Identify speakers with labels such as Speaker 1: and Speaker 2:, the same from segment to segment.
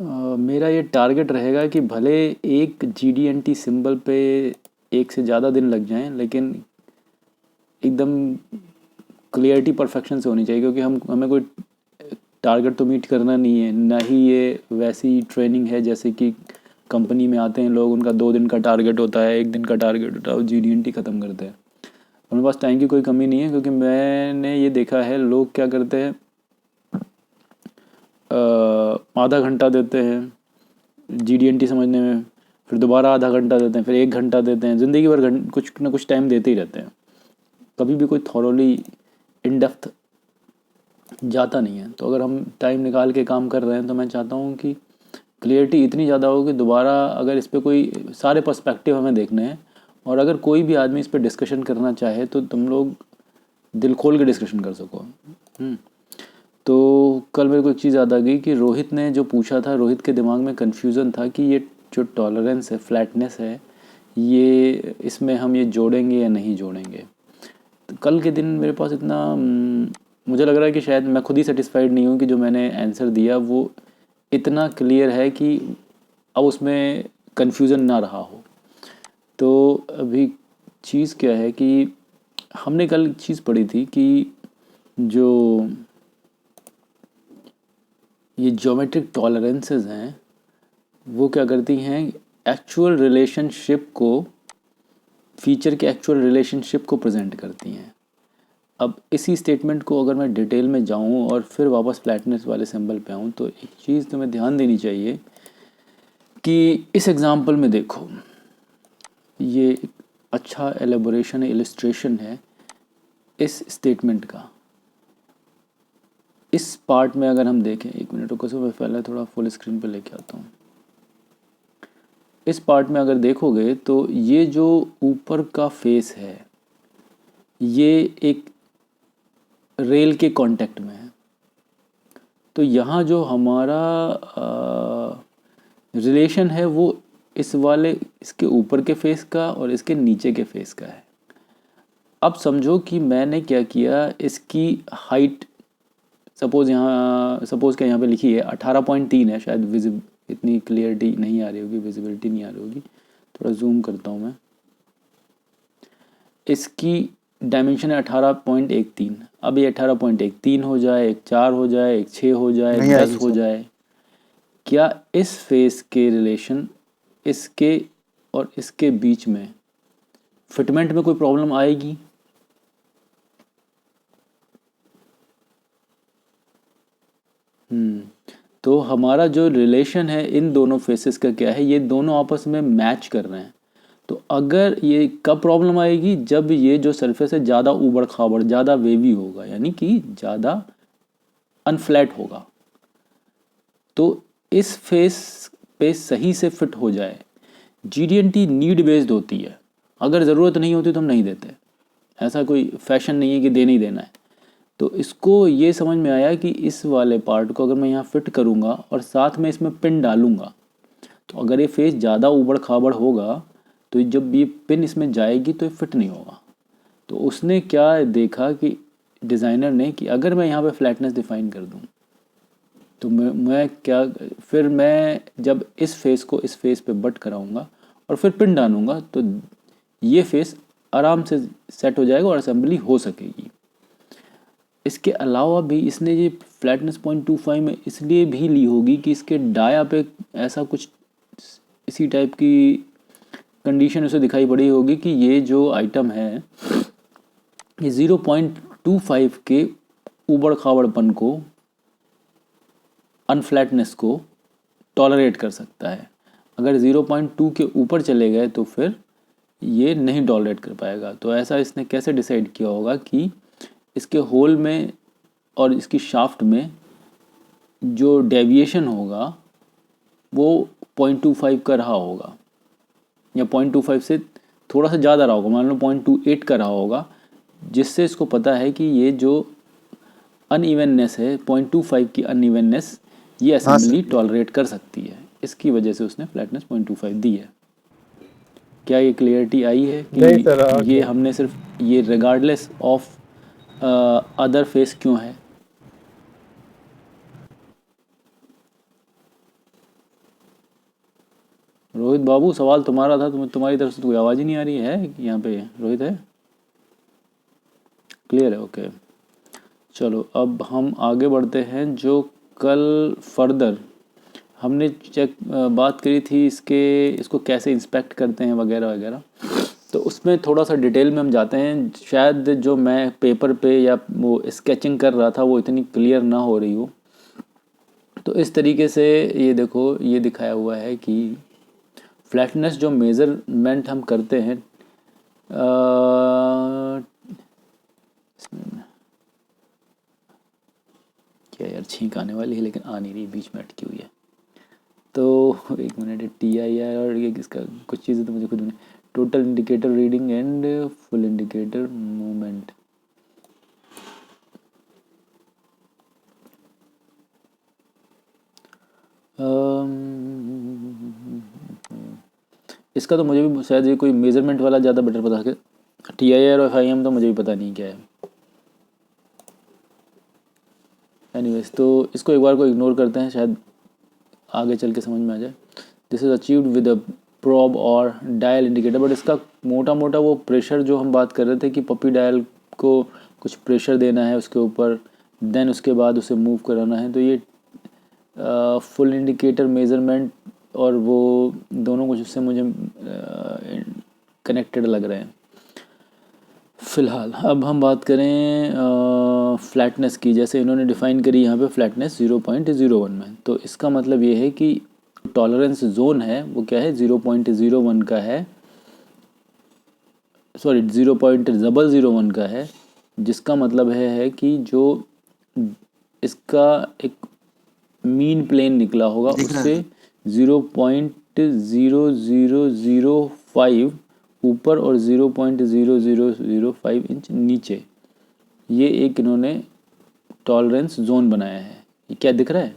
Speaker 1: मेरा ये टारगेट रहेगा कि भले एक GD&T सिंबल पे एक से ज़्यादा दिन लग जाएं, लेकिन एकदम क्लियरिटी परफेक्शन से होनी चाहिए, क्योंकि हमें कोई टारगेट तो मीट करना नहीं है, ना ही ये वैसी ट्रेनिंग है जैसे कि कंपनी में आते हैं लोग, उनका 2 दिन का टारगेट होता है, 1 दिन का टारगेट होता है और GD&T ख़त्म करते हैं। उनके पास टाइम की कोई कमी नहीं है, क्योंकि मैंने ये देखा है लोग क्या करते हैं, आधा घंटा देते हैं GD&T समझने में, फिर दोबारा आधा घंटा देते हैं, फिर 1 घंटा देते हैं, ज़िंदगी भर कुछ ना कुछ टाइम देते ही रहते हैं, कभी भी कोई थॉरोली इन डेप्थ जाता नहीं है। तो अगर हम टाइम निकाल के काम कर रहे हैं तो मैं चाहता हूँ कि क्लियरिटी इतनी ज़्यादा हो कि दोबारा अगर इस पर कोई सारे पर्सपेक्टिव हमें देखने हैं, और अगर कोई भी आदमी इस पर डिस्कशन करना चाहे तो तुम लोग दिल खोल के डिस्कशन कर सको। तो कल मेरे को एक चीज़ याद आ गई कि रोहित ने जो पूछा था, रोहित के दिमाग में कन्फ्यूज़न था कि ये जो टॉलरेंस है, फ्लैटनेस है, ये इसमें हम ये जोड़ेंगे या नहीं जोड़ेंगे। तो कल के दिन मेरे पास इतना मुझे लग रहा है कि शायद मैं खुद ही सेटिस्फाइड नहीं हूँ कि जो मैंने आंसर दिया वो इतना क्लियर है कि अब उसमें कन्फ्यूज़न ना रहा हो। तो अभी चीज़ क्या है कि हमने कल चीज़ पढ़ी थी कि जो ये ज्योमेट्रिक टॉलरेंसेस हैं वो क्या करती हैं, एक्चुअल रिलेशनशिप को, फीचर के एक्चुअल रिलेशनशिप को प्रेजेंट करती हैं। अब इसी स्टेटमेंट को अगर मैं डिटेल में जाऊं और फिर वापस फ्लैटनेस वाले सिंबल पे आऊं, तो एक चीज़ तुम्हें ध्यान देनी चाहिए कि इस एग्जांपल में देखो, ये एक अच्छा एलेबोरेशन है, इलस्ट्रेशन है इस स्टेटमेंट का। इस पार्ट में अगर हम देखें, 1 मिनट रुको, मैं पहले थोड़ा फुल स्क्रीन पे लेके आता हूँ। इस पार्ट में अगर देखोगे तो ये जो ऊपर का फेस है ये एक रेल के कांटेक्ट में है। तो यहाँ जो हमारा रिलेशन है वो इस वाले, इसके ऊपर के फेस का और इसके नीचे के फेस का है। अब समझो कि मैंने क्या किया, इसकी हाइट सपोज़ क्या यहाँ पे लिखी है 18.3 है, शायद इतनी क्लियरिटी नहीं आ रही होगी, विजिबिलिटी नहीं आ रही होगी, थोड़ा जूम करता हूँ मैं। इसकी डायमेंशन है 18.13। अब ये 18.13 हो जाए, एक 4 हो जाए, एक 6 हो जाए,
Speaker 2: नहीं
Speaker 1: 10
Speaker 2: आएगी
Speaker 1: हो
Speaker 2: सर।
Speaker 1: जाए, क्या इस फेस के रिलेशन इसके और इसके बीच में फिटमेंट में कोई प्रॉब्लम आएगी? तो हमारा जो रिलेशन है इन दोनों फेसेस का क्या है, ये दोनों आपस में मैच कर रहे हैं। तो अगर ये कब प्रॉब्लम आएगी, जब ये जो सरफेस है ज़्यादा ऊबड़ खाबड़, ज़्यादा वेवी होगा, यानी कि ज़्यादा अनफ्लैट होगा। तो इस फेस पे सही से फिट हो जाए। GD&T नीड बेस्ड होती है, अगर ज़रूरत नहीं होती तो हम नहीं देते, ऐसा कोई फैशन नहीं है कि देना ही देना है। तो इसको ये समझ में आया कि इस वाले पार्ट को अगर मैं यहाँ फिट करूँगा और साथ में इसमें पिन डालूँगा, तो अगर ये फेस ज़्यादा ऊबड़ खाबड़ होगा तो जब ये पिन इसमें जाएगी तो ये फिट नहीं होगा। तो उसने क्या देखा कि डिज़ाइनर ने, कि अगर मैं यहाँ पे फ्लैटनेस डिफ़ाइन कर दूँ तो मैं क्या, फिर मैं जब इस फेस को इस फेस पे बट कराऊंगा और फिर पिन डालूंगा तो ये फेस आराम से सेट हो जाएगा और असेंबली हो सकेगी। इसके अलावा भी इसने ये फ्लैटनेस 0.25 में इसलिए भी ली होगी कि इसके डाया पे ऐसा कुछ इसी टाइप की कंडीशन उसे दिखाई पड़ी होगी कि ये जो आइटम है ये 0.25 के ऊबड़ खाबड़पन को, अनफ्लैटनेस को टॉलरेट कर सकता है। अगर 0.2 के ऊपर चले गए तो फिर ये नहीं टॉलरेट कर पाएगा। तो ऐसा इसने कैसे डिसाइड किया होगा कि इसके होल में और इसकी शाफ्ट में जो डेविएशन होगा वो 0.25 का रहा होगा, या 0.25 से थोड़ा सा ज़्यादा रहा होगा, मान लो 0.28 का रहा होगा, जिससे इसको पता है कि ये जो अनइवननेस है, 0.25 की अनइवननेस, ये
Speaker 2: हाँ
Speaker 1: असेंबली
Speaker 2: सर।
Speaker 1: टॉलरेट कर सकती है। इसकी वजह से उसने फ्लैटनेस 0.25 दी है। क्या ये क्लियरिटी आई है
Speaker 2: नहीं
Speaker 1: कि
Speaker 2: सर, आ
Speaker 1: ये
Speaker 2: गया।
Speaker 1: हमने सिर्फ ये रिगार्डलेस ऑफ अदर फेस क्यों है? रोहित बाबू सवाल तुम्हारा था, तुम्हारी तरफ से तो कोई आवाज़ ही नहीं आ रही है यहाँ पे। रोहित है, क्लियर है, ओके। चलो अब हम आगे बढ़ते हैं। जो कल फर्दर हमने बात करी थी इसको कैसे इंस्पेक्ट करते हैं वगैरह वगैरह, तो उसमें थोड़ा सा डिटेल में हम जाते हैं। शायद जो मैं पेपर पे या वो स्केचिंग कर रहा था वो इतनी क्लियर ना हो रही हो। तो इस तरीके से ये देखो, ये दिखाया हुआ है कि फ्लैटनेस जो मेज़रमेंट हम करते हैं, क्या यार छींक आने वाली है लेकिन आ नहीं रही, बीच में अटकी हुई है। तो एक मिनट, TIR और ये किसका, कुछ चीज़ें तो मुझे खुद में, total indicator reading and full indicator movement. इसका तो मुझे भी शायद ये कोई मेज़रमेंट वाला ज़्यादा बेटर पता है। TIR और FIM तो मुझे भी पता नहीं क्या है। एनीवेज, तो इसको एक बार को इग्नोर करते हैं, शायद आगे चल के समझ में आ जाए। This is achieved with a probe और डायल इंडिकेटर। बट इसका मोटा मोटा वो प्रेशर जो हम बात कर रहे थे कि पपी डायल को कुछ प्रेशर देना है उसके ऊपर, देन उसके बाद उसे मूव कराना है, तो ये फुल इंडिकेटर मेज़रमेंट और वो दोनों कुछ उससे मुझे कनेक्टेड लग रहे हैं फ़िलहाल। अब हम बात करें फ्लैटनेस की। जैसे इन्होंने डिफ़ाइन करी यहाँ पे फ्लैटनेस 0.01 में, तो इसका मतलब ये है कि टॉलरेंस जोन है वो क्या है, 0.01 का है, सॉरी 0.001 का है, जिसका मतलब है कि जो इसका एक मीन प्लेन निकला होगा उससे 0.0005 ऊपर और 0.0005 इंच नीचे, ये एक इन्होंने टॉलरेंस जोन बनाया है। ये क्या दिख रहा है,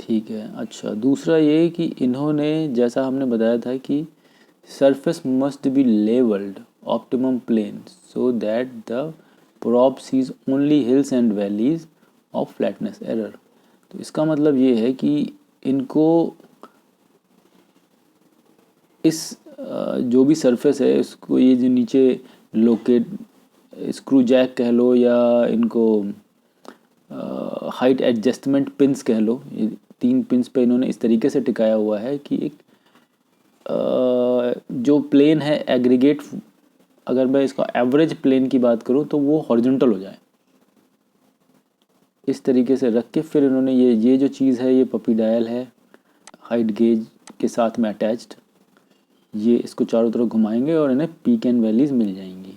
Speaker 1: ठीक है। अच्छा, दूसरा ये कि इन्होंने जैसा हमने बताया था कि surface must be levelled optimum plane so that the probe sees only hills and valleys of flatness error. तो इसका मतलब ये है कि इनको इस जो भी सरफेस है इसको, ये जो नीचे लोकेट स्क्रू जैक कह लो या इनको हाइट एडजस्टमेंट पिंस कह लो, ये 3 पिंस पे इन्होंने इस तरीके से टिकाया हुआ है कि एक जो प्लेन है एग्रीगेट, अगर मैं इसका एवरेज प्लेन की बात करूं तो वो हॉरिजॉन्टल हो जाए, इस तरीके से रख के फिर इन्होंने ये जो चीज़ है, ये पपी डायल है हाइट गेज के साथ में अटैच्ड, ये इसको चारों तरफ घुमाएंगे और इन्हें पीक एंड वैलीज मिल जाएंगी।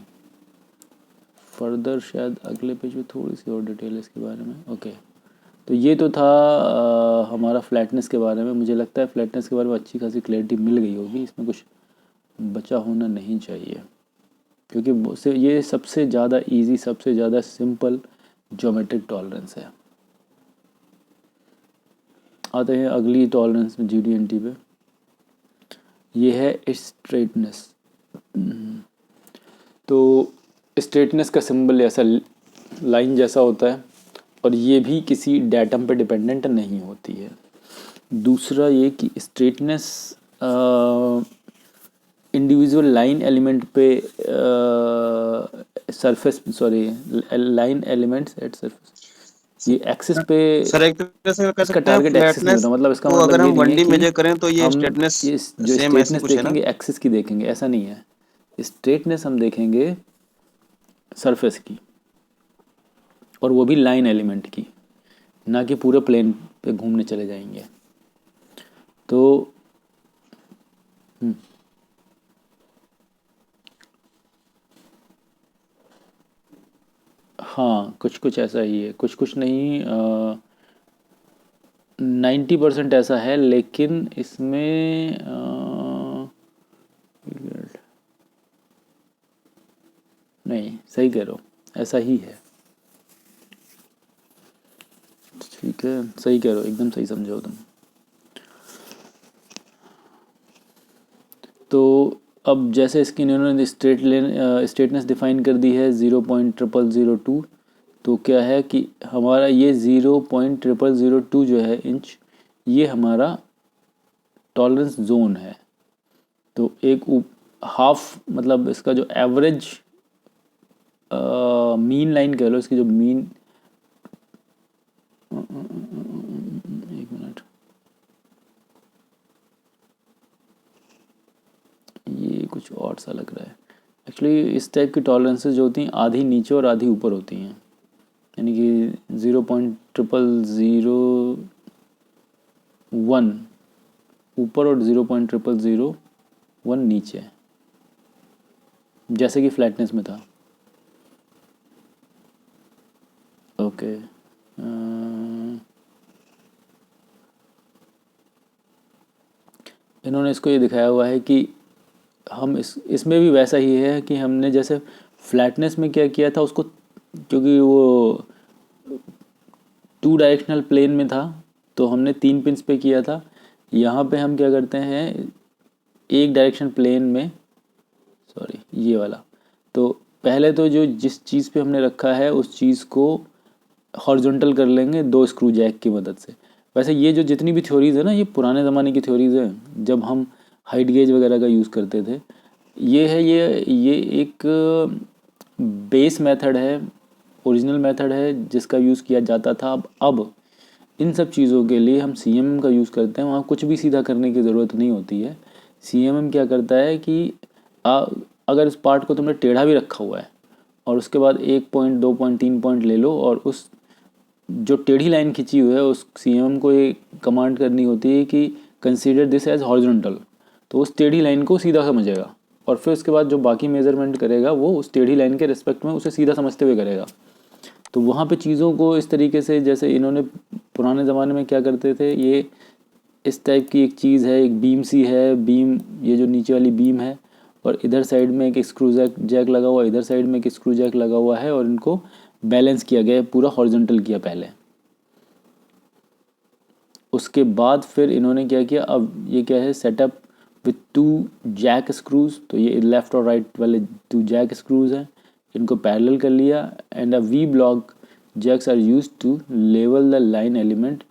Speaker 1: फर्दर शायद अगले पेज में थोड़ी सी और डिटेल है इसके बारे में, ओके। तो ये तो था हमारा फ्लैटनेस के बारे में। मुझे लगता है फ्लैटनेस के बारे में अच्छी खासी क्लैरिटी मिल गई होगी, इसमें कुछ बचा होना नहीं चाहिए, क्योंकि ये सबसे ज़्यादा इजी, सबसे ज़्यादा सिंपल ज्योमेट्रिक टॉलरेंस है। आते हैं अगली टॉलरेंस में, GD&T पे। ये है स्ट्रेटनेस। तो स्ट्रेटनेस का सिंबल ऐसा लाइन जैसा होता है और ये भी किसी डेटम पे डिपेंडेंट नहीं होती है। दूसरा ये कि स्ट्रेटनेस इंडिविजुअल लाइन एलिमेंट पे surface, sorry line elements at surface, ये एक्सिस पे
Speaker 2: सर एक तरह से कर
Speaker 1: इसका
Speaker 2: सकते हैं
Speaker 1: टारगेट एक्सिस नहीं
Speaker 2: फ्लैटनेस
Speaker 1: होता। मतलब इसका
Speaker 2: को,
Speaker 1: मतलब
Speaker 2: अगर
Speaker 1: ये
Speaker 2: हम
Speaker 1: नहीं है
Speaker 2: 1D
Speaker 1: कि
Speaker 2: मेजर करें तो ये
Speaker 1: हम
Speaker 2: स्ट्रेटनेस
Speaker 1: ये जो
Speaker 2: सेम ऐसी
Speaker 1: स्ट्रेटनेस
Speaker 2: कुछ है ना।
Speaker 1: देखेंगे एक्सिस की देखेंगे, ऐसा नहीं है। स्ट्रेटनेस हम देखेंगे सरफेस की, और वो भी लाइन एलिमेंट की, ना कि पूरे प्लेन पे घूमने चले जाएंगे। तो हाँ, कुछ कुछ ऐसा ही है, कुछ कुछ नहीं, 90% ऐसा है, लेकिन इसमें नहीं, सही कह रहे हो, ऐसा ही है। ठीक है, सही कह रहे हो, एकदम सही समझो तुम। तो अब जैसे इसकी इन्होंने स्ट्रेटनेस डिफाइन कर दी है 0.0002, तो क्या है कि हमारा ये 0.0002 जो है इंच, ये हमारा टॉलरेंस जोन है। तो एक हाफ, मतलब इसका जो एवरेज मीन लाइन कह लो, इसकी जो मीन, एक मिनट, ये कुछ और सा लग रहा है। एक्चुअली इस टाइप की टॉलरेंसेस जो होती हैं आधी नीचे और आधी ऊपर होती हैं, यानी कि 0.0001 ऊपर और 0.0001 नीचे, जैसे कि फ्लैटनेस में था। ओके, इन्होंने इसको ये दिखाया हुआ है कि हम इसमें भी वैसा ही है कि हमने जैसे फ्लैटनेस में क्या किया था उसको, क्योंकि वो 2 डायरेक्शनल प्लेन में था तो हमने 3 पिंस पे किया था। यहाँ पे हम क्या करते हैं, एक डायरेक्शन प्लेन में, सॉरी ये वाला, तो पहले तो जो जिस चीज़ पे हमने रखा है उस चीज़ को हॉरिजॉन्टल कर लेंगे 2 स्क्रू जैक की मदद से। वैसे ये जो जितनी भी थ्योरीज़ है ना, ये पुराने ज़माने की थ्योरीज़ हैं, जब हम हाइट गेज वगैरह का यूज़ करते थे। ये है, ये एक बेस मेथड है, ओरिजिनल मेथड है जिसका यूज़ किया जाता था। अब इन सब चीज़ों के लिए हम सीएमएम का यूज़ करते हैं। वहाँ कुछ भी सीधा करने की ज़रूरत नहीं होती है। सीएमएम क्या करता है कि अगर इस पार्ट को तुमने टेढ़ा भी रखा हुआ है और उसके बाद 1 पॉइंट, 2 पॉइंट, 3 पॉइंट ले लो, और उस जो टेढ़ी लाइन खींची हुई है उस सीएमएम को ये कमांड करनी होती है कि कंसीडर दिस एज हॉरिजॉन्टल, तो उस टेढ़ी लाइन को सीधा समझेगा, और फिर उसके बाद जो बाकी मेजरमेंट करेगा वो उस टेढ़ी लाइन के रिस्पेक्ट में उसे सीधा समझते हुए करेगा। तो वहाँ पे चीज़ों को इस तरीके से, जैसे इन्होंने पुराने ज़माने में क्या करते थे, ये इस टाइप की एक चीज़ है, एक बीम सी है, बीम, ये जो नीचे वाली बीम है, और इधर साइड में एक स्क्रू जैक लगा हुआ है, इधर साइड में एक स्क्रू जैक लगा हुआ है, और इनको बैलेंस किया गया है, पूरा हॉरिजॉन्टल किया पहले। उसके बाद फिर इन्होंने क्या किया, अब ये क्या है, सेटअप विथ 2 जैक स्क्रूज, तो ये लेफ्ट और राइट वाले 2 जैक स्क्रूज हैं, इनको पैरेलल कर लिया, and uh we block jacks are use to level the line element,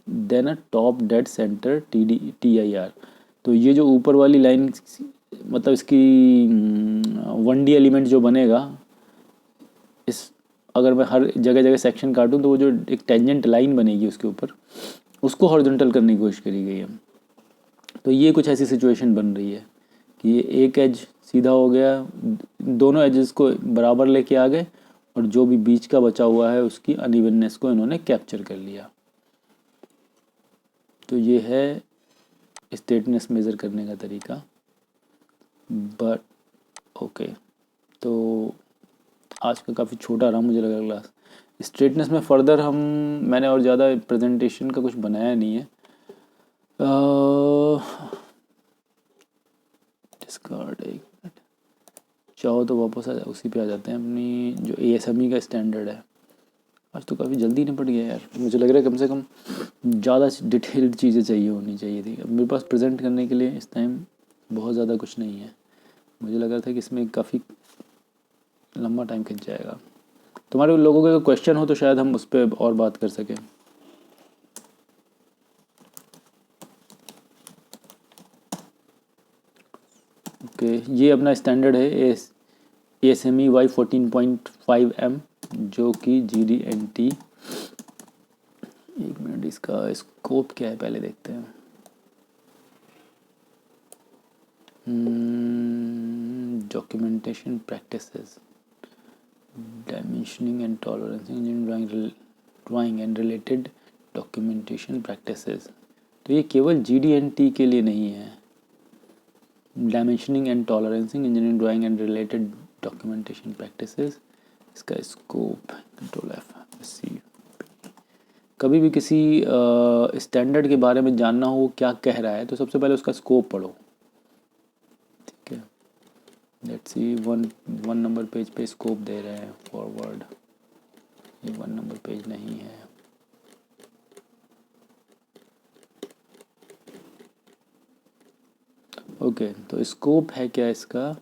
Speaker 1: then uh top dead centre TIR। तो ये जो ऊपर वाली लाइन, मतलब इसकी 1D एलिमेंट जो बनेगा, इस, अगर मैं हर जगह जगह सेक्शन काटूं तो वो जो एक टेंजेंट लाइन बनेगी उसके ऊपर, उसको हॉरिजॉन्टल करने की कोशिश करी गई है। तो ये कुछ ऐसी सिचुएशन बन रही है कि ये एक एज सीधा हो गया, दोनों एजेस को बराबर लेके आ गए, और जो भी बीच का बचा हुआ है उसकी अनइवननेस को इन्होंने कैप्चर कर लिया। तो ये है स्ट्रेटनेस मेज़र करने का तरीका। बट ओके, तो आज का काफ़ी छोटा रहा मुझे लगा क्लास। स्ट्रेटनेस में फर्दर मैंने और ज़्यादा प्रेजेंटेशन का कुछ बनाया नहीं है। डिस्कार्ड, एक मिनट, चाहो तो वापस उसी पे आ जाते हैं, अपनी जो ASME का स्टैंडर्ड है। आज तो काफ़ी जल्दी निपट गया यार, मुझे लग रहा है कम से कम ज़्यादा डिटेल्ड चीज़ें चाहिए होनी चाहिए थी। अब मेरे पास प्रेजेंट करने के लिए इस टाइम बहुत ज़्यादा कुछ नहीं है। मुझे लग रहा था कि इसमें काफ़ी लंबा टाइम खिंच जाएगा। तुम्हारे लोगों का क्वेश्चन हो तो शायद हम उस पर और बात कर सकें। ओके, ये अपना स्टैंडर्ड है ASME Y14.5M, जो कि GD&T। एक मिनट, इसका स्कोप क्या है पहले देखते हैं। Documentation practices, dimensioning and tolerancing in drawing and related documentation practices. तो ये केवल GD&T के लिए नहीं है। Dimensioning and tolerancing, engineering drawing and related documentation practices, इसका स्कोप Ctrl+F। कभी भी किसी स्टैंडर्ड के बारे में जानना हो वो क्या कह रहा है तो सबसे पहले उसका स्कोप पढ़ो, ठीक है। Let's see, one number page पे स्कोप दे रहे हैं, फॉरवर्ड, ये 1 नंबर पेज नहीं है। ओके, तो स्कोप है क्या इसका,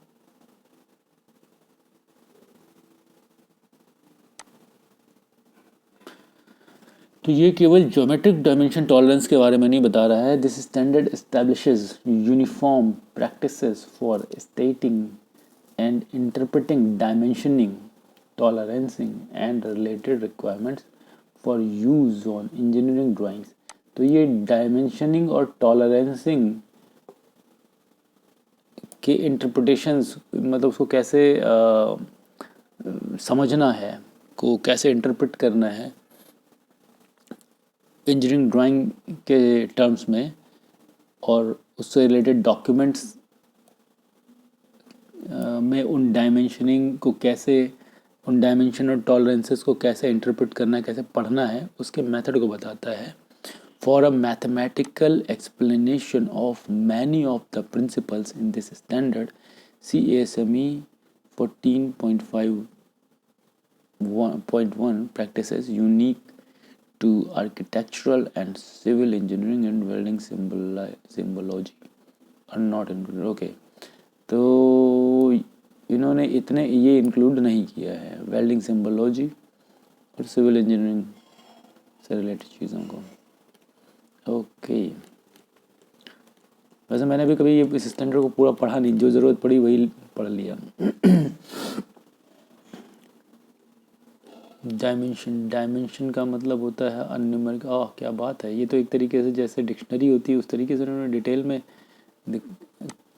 Speaker 1: तो ये केवल ज्योमेट्रिक डायमेंशन टॉलरेंस के बारे में नहीं बता रहा है. This standard establishes uniform practices for stating and interpreting dimensioning, tolerancing and related requirements for use on engineering drawings. तो ये डायमेंशनिंग और टॉलरेंसिंग के इंटरप्रिटेशंस, मतलब उसको कैसे समझना है, को कैसे इंटरप्रेट करना है इंजीनियरिंग ड्राइंग के टर्म्स में, और उससे रिलेटेड डॉक्यूमेंट्स में उन डायमेंशनिंग को कैसे, उन डायमेंशन और टॉलरेंसेस को कैसे इंटरप्रेट करना है, कैसे पढ़ना है, उसके मेथड को बताता है. For a mathematical explanation of many of the principles in this standard, CASME 14.1 practices unique to architectural and civil engineering and welding symbology are not included. Okay, तो इन्होंने इतने ये इंक्लूड नहीं किया है वेल्डिंग सिम्बोलॉजी और सिविल इंजीनियरिंग से related चीज़ों को. ओके, वैसे मैंने भी कभी ये इस स्टैंडर्ड को पूरा पढ़ा नहीं, जो ज़रूरत पड़ी वही पढ़ लिया. डायमेंशन का मतलब होता है अनन्यूमेरिक. क्या बात है, ये तो एक तरीके से जैसे डिक्शनरी होती है उस तरीके से उन्होंने डिटेल में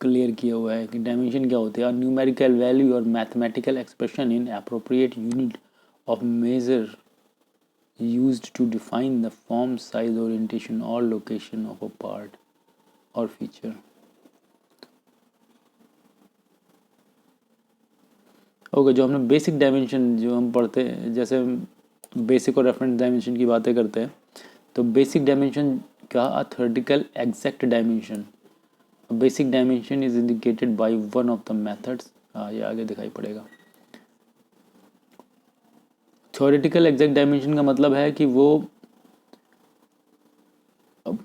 Speaker 1: क्लियर किया हुआ है कि डायमेंशन क्या होते हैं. न्यूमेरिकल वैल्यू और mathematical expression in appropriate unit of measure used to define the form, size, orientation or location of a part or feature. Okay, जो हमने बेसिक डायमेंशन जो हम पढ़ते हैं, जैसे बेसिक और रेफरेंस डायमेंशन की बातें करते हैं, तो बेसिक डायमेंशन का a theoretical exact dimension. Basic dimension is indicated by one of the methods. ये आगे दिखाई पड़ेगा. थ्योरेटिकल एग्जैक्ट डायमेंशन का मतलब है कि वो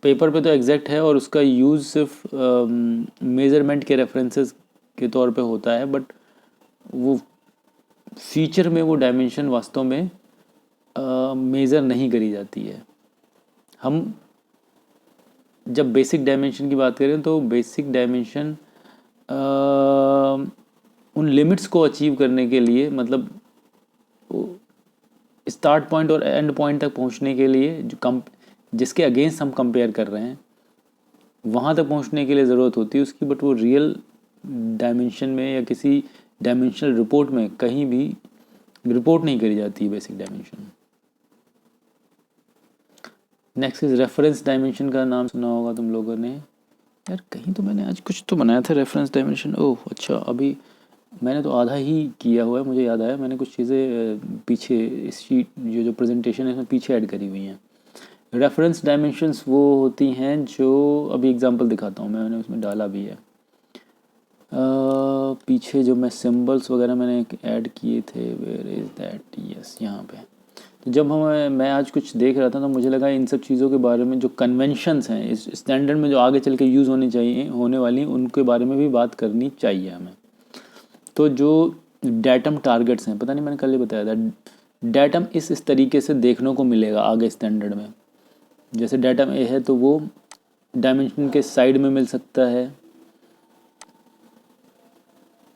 Speaker 1: पेपर पे तो एग्जैक्ट है और उसका यूज़ सिर्फ मेज़रमेंट के रेफरेंसेस के तौर पे होता है, बट वो फीचर में वो डायमेंशन वास्तव में मेज़र नहीं करी जाती है. हम जब बेसिक डायमेंशन की बात करें तो बेसिक डायमेंशन उन लिमिट्स को अचीव करने के लिए, मतलब स्टार्ट पॉइंट और एंड पॉइंट तक पहुंचने के लिए जो जिसके अगेंस्ट हम कंपेयर कर रहे हैं, वहाँ तक पहुंचने के लिए ज़रूरत होती है उसकी, बट वो रियल डायमेंशन में या किसी डायमेंशनल रिपोर्ट में कहीं भी रिपोर्ट नहीं करी जाती है basic dimension. Next is reference dimension. का नाम सुना होगा तुम लोगों ने. यार कहीं तो मैंने आज कुछ तो बनाया था रेफरेंस डायमेंशन. ओह अच्छा, अभी मैंने तो आधा ही किया हुआ है. मुझे याद आया मैंने कुछ चीज़ें पीछे इस शीट जो प्रेजेंटेशन है इसमें पीछे ऐड करी हुई हैं. रेफरेंस डायमेंशंस वो होती हैं जो, अभी एग्जांपल दिखाता हूँ, मैंने उसमें डाला भी है. पीछे जो मैं सिंबल्स वगैरह मैंने ऐड किए थे, वेयर इज़ दैट, यस यहाँ पे. तो जब मैं आज कुछ देख रहा था तो मुझे लगा इन सब चीज़ों के बारे में, जो कन्वेंशंस हैं इस स्टैंडर्ड में जो आगे चल के यूज़ होने वाली उनके बारे में भी बात करनी चाहिए हमें. तो जो डेटम टारगेट्स हैं, पता नहीं मैंने कल ही बताया था, डेटम इस तरीके से देखने को मिलेगा आगे स्टैंडर्ड में. जैसे डेटम ए है तो वो डायमेंशन के साइड में मिल सकता है,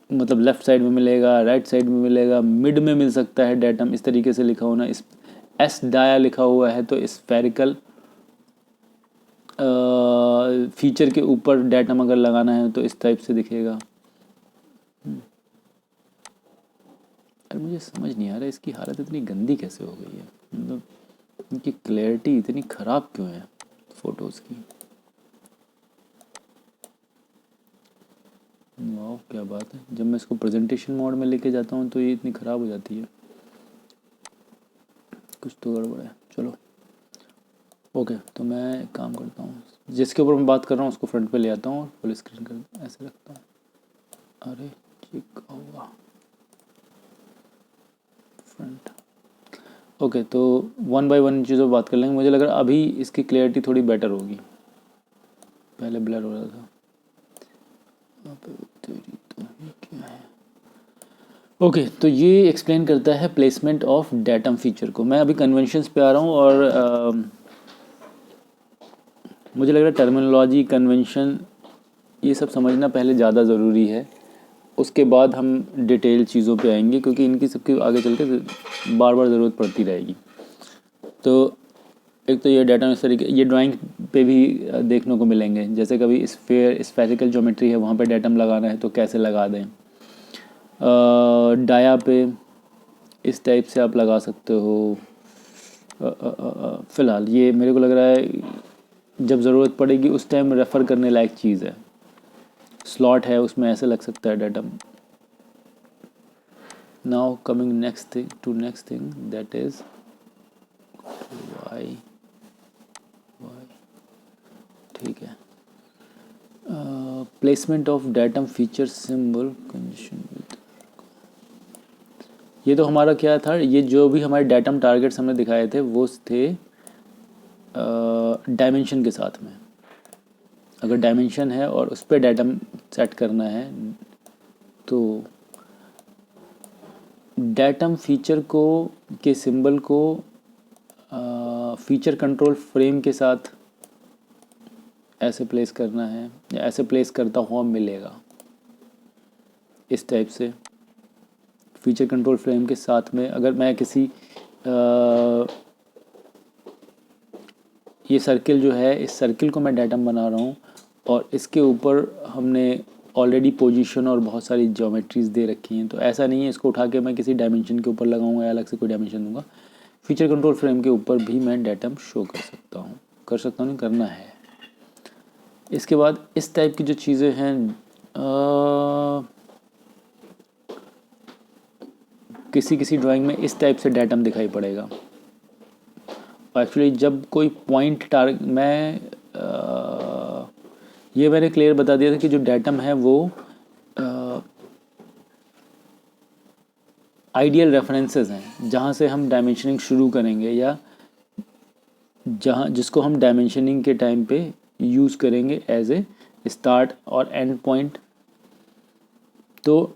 Speaker 1: मतलब लेफ़्ट साइड में मिलेगा, राइट साइड में मिलेगा, मिड में मिल सकता है डेटम. इस तरीके से लिखा होना. इस एस डाया लिखा हुआ है तो स्फेरिकल फीचर के ऊपर डेटम अगर लगाना है तो इस टाइप से दिखेगा. अरे मुझे समझ नहीं आ रहा इसकी हालत इतनी गंदी कैसे हो गई है, मतलब इनकी क्लैरिटी इतनी ख़राब क्यों है फ़ोटोज़ की. वाह क्या बात है, जब मैं इसको प्रेजेंटेशन मोड में लेके जाता हूँ तो ये इतनी ख़राब हो जाती है. कुछ तो गड़बड़ है. चलो ओके, तो मैं एक काम करता हूँ, जिसके ऊपर मैं बात कर रहा हूँ उसको फ्रंट पे ले आता हूँ और फुल स्क्रीन कर ऐसे रखता हूँ. अरे ठीक होगा फ्रंट. ओके, तो वन बाय वन चीज़ों पर बात कर लेंगे. मुझे लग रहा है अभी इसकी क्लैरिटी थोड़ी बेटर होगी, पहले ब्लर हो रहा था. तेरी तो ये क्या है. ओके तो ये एक्सप्लेन करता है प्लेसमेंट ऑफ डेटम फीचर को। मैं अभी कन्वेंशंस पे आ रहा हूँ और मुझे लग रहा है टर्मिनोलॉजी कन्वेंशन ये सब समझना पहले ज़्यादा ज़रूरी है, उसके बाद हम डिटेल चीज़ों पे आएंगे, क्योंकि इनकी सबकी आगे चल के बार बार ज़रूरत पड़ती रहेगी। तो एक तो ये डाटा इस तरीके, ये ड्राइंग पे भी देखने को मिलेंगे, जैसे कभी स्फेरिकल ज्योमेट्री है वहाँ पे डाटम लगाना है तो कैसे लगा दें। डाया पे इस टाइप से आप लगा सकते हो। फ़िलहाल ये मेरे को लग रहा है जब ज़रूरत पड़ेगी उस टाइम रेफ़र करने लायक चीज़ है। स्लॉट है उसमें ऐसे लग सकता है datum. Now coming next thing that is why ठीक है। Placement of datum feature symbol condition with, ये तो हमारा क्या था, ये जो भी हमारे डाटम टारगेट्स हमने दिखाए थे वो थे डायमेंशन के साथ में। अगर डायमेंशन है और उस पर डाटम सेट करना है तो डाटम फीचर को के सिंबल को फीचर कंट्रोल फ्रेम के साथ ऐसे प्लेस करना है, या ऐसे प्लेस करता हुआ मिलेगा इस टाइप से। फीचर कंट्रोल फ्रेम के साथ में अगर मैं किसी ये सर्किल जो है, इस सर्किल को मैं डाटम बना रहा हूँ और इसके ऊपर हमने ऑलरेडी पोजीशन और बहुत सारी ज्योमेट्रीज दे रखी हैं, तो ऐसा नहीं है इसको उठा के मैं किसी डायमेंशन के ऊपर लगाऊंगा या अलग से कोई डायमेंशन दूंगा। फीचर कंट्रोल फ्रेम के ऊपर भी मैं डाटम शो कर सकता हूँ नहीं, करना है। इसके बाद इस टाइप की जो चीज़ें हैं किसी ड्राइंग में इस टाइप से डाटम दिखाई पड़ेगा। और एक्चुअली जब कोई पॉइंट ये मैंने क्लियर बता दिया था कि जो डाटम है वो आइडियल रेफरेंसेस हैं जहाँ से हम डायमेंशनिंग शुरू करेंगे, या जिसको हम डायमेंशनिंग के टाइम पे यूज़ करेंगे एज ए स्टार्ट और एंड पॉइंट। तो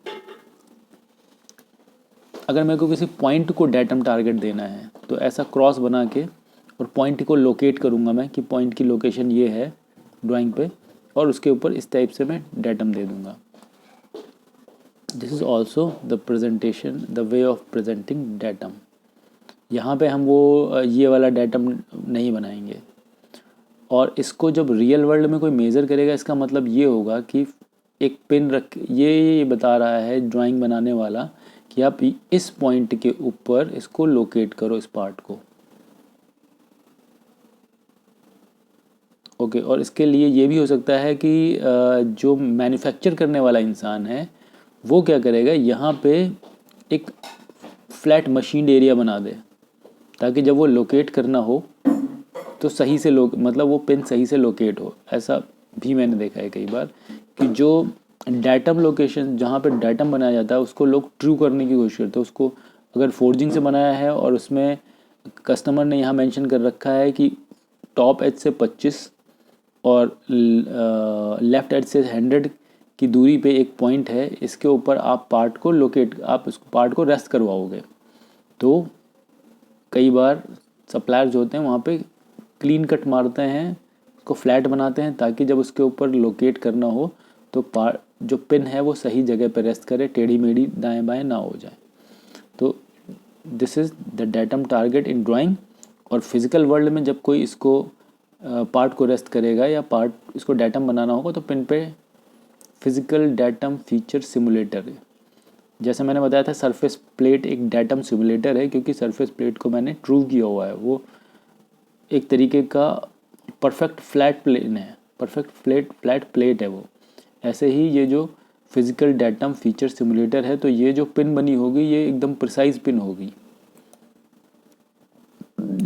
Speaker 1: अगर मेरे को किसी पॉइंट को डाटम टारगेट देना है तो ऐसा क्रॉस बना के और पॉइंट को लोकेट करूँगा मैं कि पॉइंट की लोकेशन ये है ड्राइंग पे, और उसके ऊपर इस टाइप से मैं डाटम दे दूँगा। This is also the presentation, the way of presenting datum. यहाँ पे हम वो ये वाला डाटम नहीं बनाएंगे। और इसको जब रियल वर्ल्ड में कोई मेज़र करेगा, इसका मतलब ये होगा कि एक पिन रख, ये बता रहा है ड्राइंग बनाने वाला कि आप इस पॉइंट के ऊपर इसको लोकेट करो, इस पार्ट को। ओके और इसके लिए ये भी हो सकता है कि जो मैन्युफैक्चर करने वाला इंसान है वो क्या करेगा, यहाँ पे एक फ्लैट मशीन एरिया बना दे ताकि जब वो लोकेट करना हो तो सही से मतलब वो पिन सही से लोकेट हो। ऐसा भी मैंने देखा है कई बार कि जो डाटम लोकेशन जहाँ पे डाटम बनाया जाता है उसको लोग ट्रू करने की कोशिश करते हैं। उसको अगर फोर्जिंग से बनाया है और उसमें कस्टमर ने यहाँ मेंशन कर रखा है कि टॉप एज से 25 और लेफ़्ट एज से 100 की दूरी पे एक पॉइंट है, इसके ऊपर आप पार्ट को आप इस पार्ट को रेस्ट करवाओगे, तो कई बार सप्लायर जो होते हैं वहाँ पे क्लीन कट मारते हैं, उसको फ्लैट बनाते हैं ताकि जब उसके ऊपर लोकेट करना हो तो जो पिन है वो सही जगह पर रेस्ट करे, टेढ़ी मेढ़ी दाएं बाएं ना हो जाए। तो this is the datum target in drawing. और फिज़िकल वर्ल्ड में जब कोई इसको पार्ट को रेस्ट करेगा या पार्ट इसको डाटम बनाना होगा तो पिन पे फिज़िकल डाटम फीचर सिमुलेटर, जैसे मैंने बताया था सरफेस प्लेट एक डाटम सिमुलेटर है, क्योंकि सरफेस प्लेट को मैंने ट्रू किया हुआ है। वो एक तरीके का परफेक्ट फ्लैट प्लेन है, फ्लैट प्लेट है वो। ऐसे ही ये जो फिज़िकल डाटम फीचर सिमुलेटर है, तो ये जो पिन बनी होगी ये एकदम प्रिसाइज पिन होगी।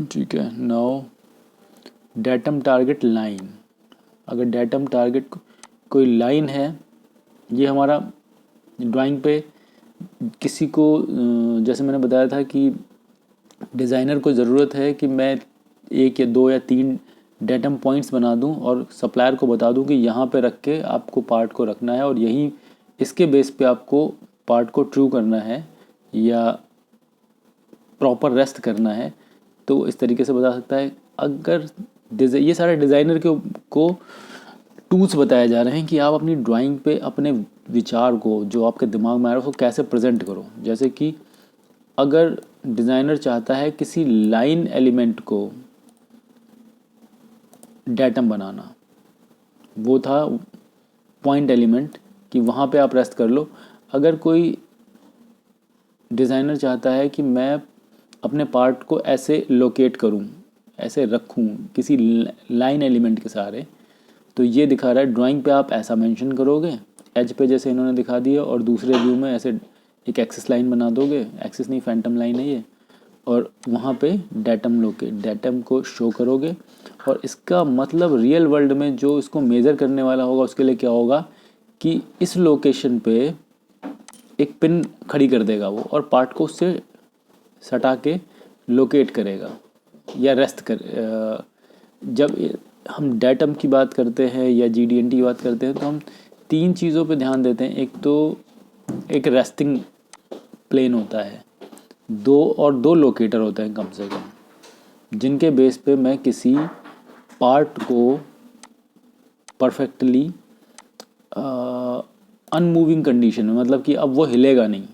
Speaker 1: ठीक है। नाउ डाटम टारगेट लाइन, अगर डाटम टारगेट कोई लाइन है, ये हमारा ड्राइंग पे किसी को जैसे मैंने बताया था कि डिज़ाइनर को ज़रूरत है कि मैं 1 या 2 या 3 डाटम पॉइंट्स बना दूं और सप्लायर को बता दूं कि यहाँ पे रख के आपको पार्ट को रखना है और यहीं इसके बेस पे आपको पार्ट को ट्रू करना है या प्रॉपर रेस्ट करना है तो इस तरीके से बता सकता है। अगर ये सारे डिज़ाइनर को टूल्स बताए जा रहे हैं कि आप अपनी ड्राइंग पे अपने विचार को जो आपके दिमाग में आ रहा है उसको कैसे प्रेजेंट करो। जैसे कि अगर डिज़ाइनर चाहता है किसी लाइन एलिमेंट को डेटम बनाना, वो था पॉइंट एलिमेंट कि वहाँ पे आप रेस्ट कर लो। अगर कोई डिज़ाइनर चाहता है कि मैं अपने पार्ट को ऐसे लोकेट करूं, ऐसे रखूं किसी लाइन एलिमेंट के सहारे, तो ये दिखा रहा है ड्राइंग पे आप ऐसा मेंशन करोगे एज पे जैसे इन्होंने दिखा दिया, और दूसरे व्यू में ऐसे एक एक्सिस लाइन बना दोगे, एक्सिस नहीं फैंटम लाइन है ये, और वहाँ पे डेटम को शो करोगे। और इसका मतलब रियल वर्ल्ड में जो इसको मेज़र करने वाला होगा उसके लिए क्या होगा कि इस लोकेशन पे एक पिन खड़ी कर देगा वो, और पार्ट को उससे सटा के लोकेट करेगा या रेस्ट कर। जब हम डेटम की बात करते हैं या GDNT की बात करते हैं तो हम 3 चीज़ों पे ध्यान देते हैं। एक तो एक रेस्टिंग प्लेन होता है, 2 लोकेटर होते हैं कम से कम, जिनके बेस पे मैं किसी पार्ट को परफेक्टली अनमूविंग कंडीशन में, मतलब कि अब वो हिलेगा नहीं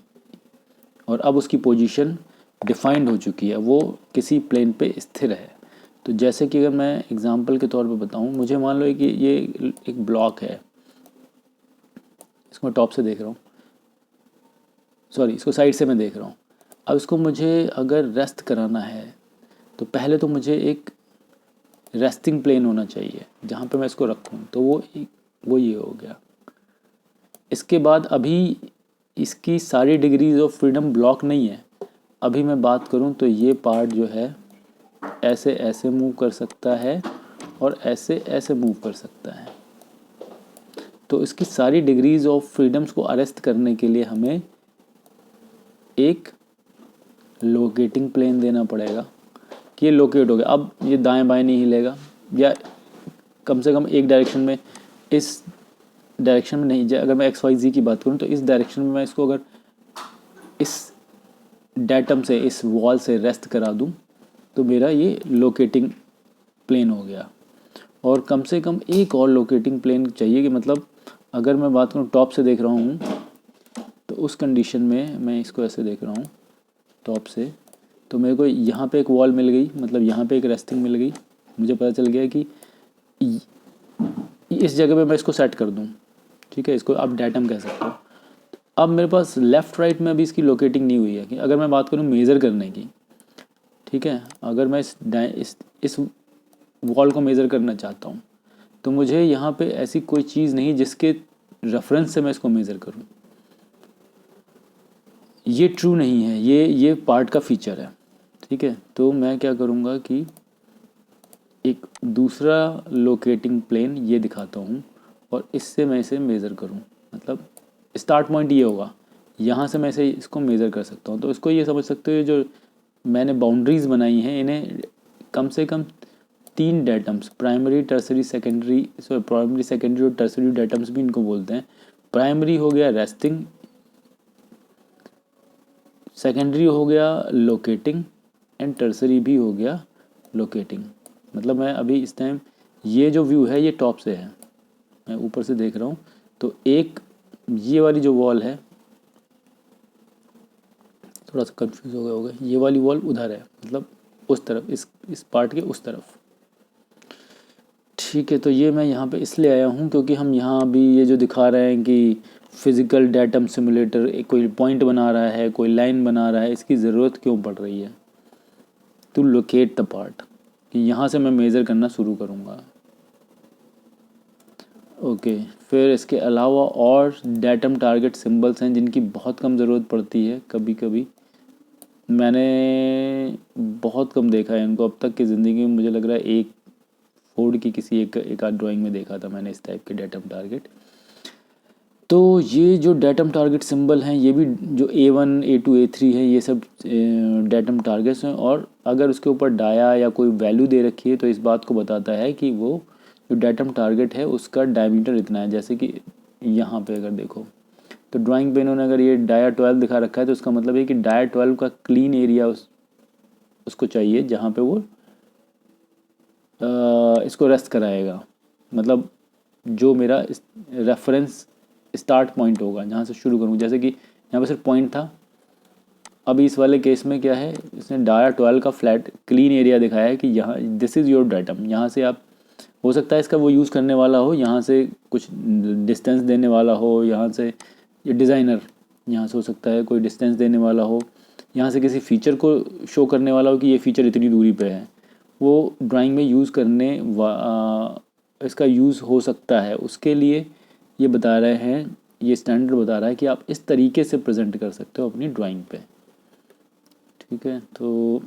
Speaker 1: और अब उसकी पोजीशन डिफाइंड हो चुकी है, वो किसी प्लेन पे स्थिर है। तो जैसे कि अगर मैं एग्जांपल के तौर पे बताऊं, मुझे मान लो कि ये एक ब्लॉक है, इसको मैं टॉप से देख रहा हूँ, सॉरी इसको साइड से मैं देख रहा हूँ। अब इसको मुझे अगर रेस्ट कराना है तो पहले तो मुझे एक रेस्टिंग प्लेन होना चाहिए जहाँ पे मैं इसको रखूँ, तो वो ये हो गया। इसके बाद अभी इसकी सारी डिग्रीज ऑफ फ्रीडम ब्लॉक नहीं है। अभी मैं बात करूं तो ये पार्ट जो है ऐसे ऐसे मूव कर सकता है और ऐसे ऐसे मूव कर सकता है। तो इसकी सारी डिग्रीज ऑफ फ्रीडम्स को अरेस्ट करने के लिए हमें एक लोकेटिंग प्लेन देना पड़ेगा कि ये लोकेट हो गया। अब ये दाएं बाएं नहीं हिलेगा, या कम से कम एक डायरेक्शन में, इस डायरेक्शन में नहीं। अगर मैं XYZ की बात करूं तो इस डायरेक्शन में मैं इसको अगर इस डेटम से, इस वॉल से रेस्ट करा दूं तो मेरा ये लोकेटिंग प्लेन हो गया। और कम से कम एक और लोकेटिंग प्लेन चाहिए कि मतलब अगर मैं बात करूं टॉप से देख रहा हूं तो उस कंडीशन में मैं इसको ऐसे देख रहा हूं टॉप से, तो मेरे को यहाँ पे एक वॉल मिल गई, मतलब यहाँ पे एक रेस्टिंग मिल गई। मुझे पता चल गया कि इस जगह पे मैं इसको सेट कर दूं, ठीक है, इसको आप डेटम कह सकते हो। अब मेरे पास लेफ़्ट राइट में अभी इसकी लोकेटिंग नहीं हुई है। कि अगर मैं बात करूं मेज़र करने की, ठीक है, अगर मैं इस वॉल को मेज़र करना चाहता हूं तो मुझे यहाँ पे ऐसी कोई चीज़ नहीं जिसके रेफरेंस से मैं इसको मेज़र करूं। ये ट्रू नहीं है, ये पार्ट का फीचर है, ठीक है। तो मैं क्या करूँगा कि एक दूसरा लोकेटिंग प्लेन ये दिखाता हूँ और इससे मैं इसे मेज़र करूँ। मतलब स्टार्ट पॉइंट ये होगा, यहाँ से मैं इसे इसको मेज़र कर सकता हूँ। तो इसको ये समझ सकते हो जो मैंने बाउंड्रीज़ बनाई हैं इन्हें कम से कम 3 datums, primary tertiary secondary, primary secondary और टर्सरी डेटम्स भी इनको बोलते हैं। प्राइमरी हो गया रेस्टिंग, सेकेंडरी हो गया लोकेटिंग, एंड टर्सरी भी हो गया लोकेटिंग। मतलब मैं अभी इस टाइम ये जो व्यू है ये टॉप से है, मैं ऊपर से देख रहा हूँ। तो एक ये वाली जो वॉल है, थोड़ा सा कंफ्यूज हो गया होगा, ये वाली वॉल उधर है, मतलब उस तरफ, इस पार्ट के उस तरफ, ठीक है। तो ये मैं यहाँ पे इसलिए आया हूँ क्योंकि हम यहाँ अभी ये जो दिखा रहे हैं कि फिज़िकल डेटम सिमुलेटर कोई पॉइंट बना रहा है, कोई लाइन बना रहा है, इसकी ज़रूरत क्यों पड़ रही है? टू लोकेट द पार्ट, कि यहाँ से मैं मेज़र करना शुरू करूँगा। ओके, फिर इसके अलावा और डेटम टारगेट सिंबल्स हैं जिनकी बहुत कम ज़रूरत पड़ती है। कभी कभी मैंने बहुत कम देखा है इनको अब तक की ज़िंदगी में। मुझे लग रहा है एक फोर्ड की किसी एक आध ड्राइंग में देखा था मैंने इस टाइप के डेटम टारगेट। तो ये जो डेटम टारगेट सिंबल हैं ये भी जो A1 A2 A3 है, ये सब डेटम टारगेट्स हैं। और अगर उसके ऊपर डाया या कोई वैल्यू दे रखी है तो इस बात को बताता है कि वो जो डेटम टारगेट है उसका डायमीटर इतना है। जैसे कि यहाँ पे अगर देखो तो ड्राइंग पे इन्होंने अगर ये डाया 12 दिखा रखा है तो उसका मतलब है कि डाया 12 का क्लीन एरिया उसको चाहिए जहाँ पे वो इसको रेस्ट कराएगा, मतलब जो मेरा रेफरेंस स्टार्ट पॉइंट होगा जहाँ से शुरू करूँ। जैसे कि यहाँ पे सिर्फ पॉइंट था, अभी इस वाले केस में क्या है, इसने डाया 12 का फ्लैट क्लीन एरिया दिखाया है कि यहाँ दिस इज़ योर डाटम, यहाँ से आप हो सकता है इसका वो यूज़ करने वाला हो, यहाँ से कुछ डिस्टेंस देने वाला हो, यहाँ से ये डिज़ाइनर यहाँ से हो सकता है कोई डिस्टेंस देने वाला हो, यहाँ से किसी फीचर को शो करने वाला हो कि ये फीचर इतनी दूरी पे है, वो ड्राइंग में यूज़ करने इसका यूज़ हो सकता है। उसके लिए ये बता रहे हैं, ये स्टैंडर्ड बता रहा है कि आप इस तरीके से प्रेजेंट कर सकते हो अपनी ड्राइंग पे। ठीक है, तो